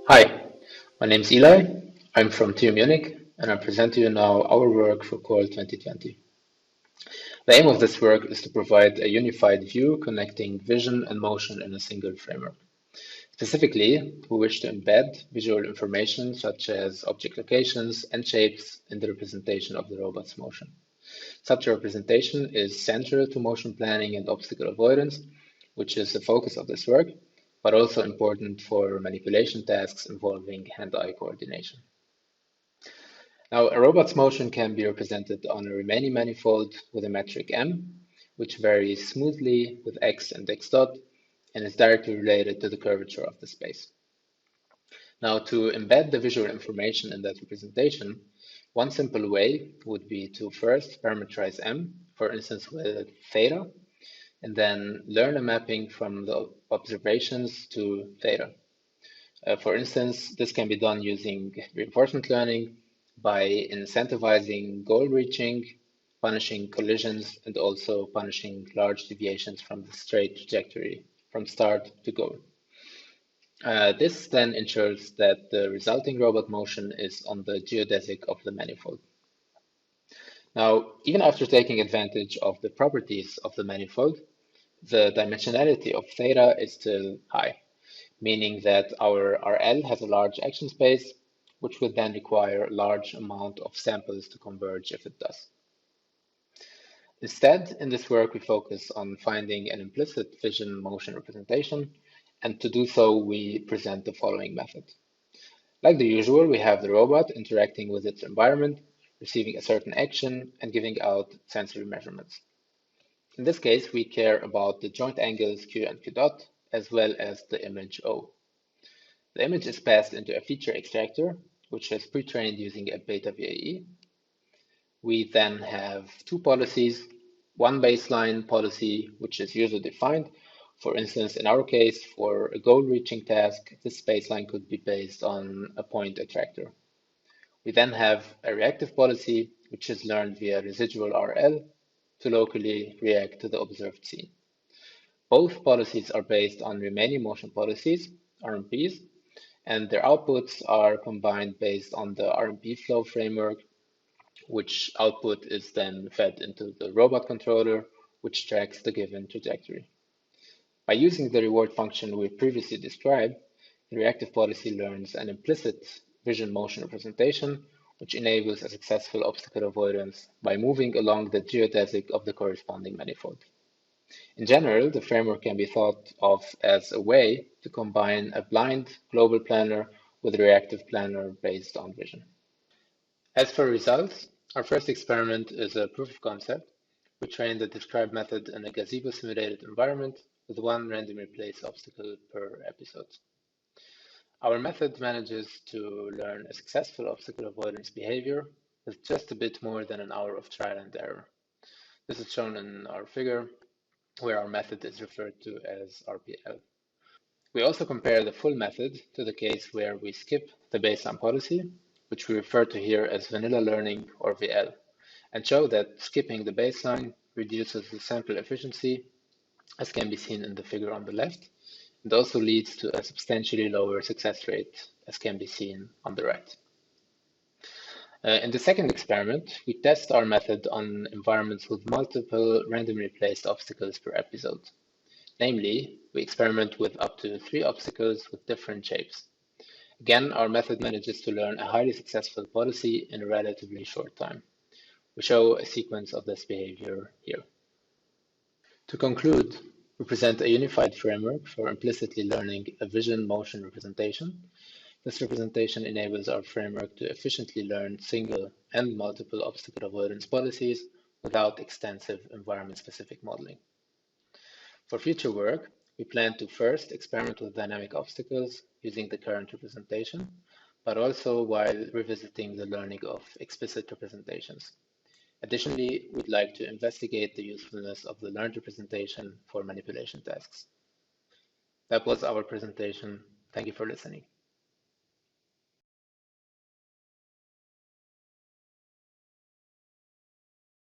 Hi, my name is Eli. I'm from TU Munich, and I present to you now our work for CoRL 2020. The aim of this work is to provide a unified view connecting vision and motion in a single framework. Specifically, we wish to embed visual information such as object locations and shapes in the representation of the robot's motion. Such a representation is central to motion planning and obstacle avoidance, which is the focus of this work, but also important for manipulation tasks involving hand-eye coordination. Now, a robot's motion can be represented on a remaining manifold with a metric m, which varies smoothly with x and x dot, and is directly related to the curvature of the space. Now, to embed the visual information in that representation, one simple way would be to first parameterize m, for instance with theta, and then learn a mapping from the observations to theta. For instance, this can be done using reinforcement learning by incentivizing goal reaching, punishing collisions, and also punishing large deviations from the straight trajectory from start to goal. This then ensures that the resulting robot motion is on the geodesic of the manifold. Now, even after taking advantage of the properties of the manifold, the dimensionality of theta is still high, meaning that our RL has a large action space, which would then require a large amount of samples to converge if it does. Instead, in this work, we focus on finding an implicit vision motion representation, and to do so, we present the following method. Like the usual, we have the robot interacting with its environment, receiving a certain action, and giving out sensory measurements. In this case, we care about the joint angles Q and Q dot, as well as the image O. The image is passed into a feature extractor, which is pre-trained using a beta VAE. We then have two policies, one baseline policy, which is user-defined. For instance, in our case, for a goal-reaching task, this baseline could be based on a point attractor. We then have a reactive policy, which is learned via residual RL to locally react to the observed scene. Both policies are based on remaining motion policies, RMPs, and their outputs are combined based on the RMP flow framework, which output is then fed into the robot controller, which tracks the given trajectory. By using the reward function we previously described, the reactive policy learns an implicit vision motion representation, which enables a successful obstacle avoidance by moving along the geodesic of the corresponding manifold. In general, the framework can be thought of as a way to combine a blind global planner with a reactive planner based on vision. As for results, our first experiment is a proof of concept. We trained the described method in a gazebo simulated environment with one randomly placed obstacle per episode. Our method manages to learn a successful obstacle avoidance behavior with just a bit more than an hour of trial and error. This is shown in our figure, where our method is referred to as RPL. We also compare the full method to the case where we skip the baseline policy, which we refer to here as vanilla learning or VL, and show that skipping the baseline reduces the sample efficiency, as can be seen in the figure on the left, and also leads to a substantially lower success rate, as can be seen on the right. In the second experiment, we test our method on environments with multiple randomly placed obstacles per episode. Namely, we experiment with up to 3 obstacles with different shapes. Again, our method manages to learn a highly successful policy in a relatively short time. We show a sequence of this behavior here. To conclude, we present a unified framework for implicitly learning a vision motion representation. This representation enables our framework to efficiently learn single and multiple obstacle avoidance policies without extensive environment-specific modeling. For future work, we plan to first experiment with dynamic obstacles using the current representation, but also while revisiting the learning of explicit representations. Additionally, we'd like to investigate the usefulness of the learned representation for manipulation tasks. That was our presentation. Thank you for listening.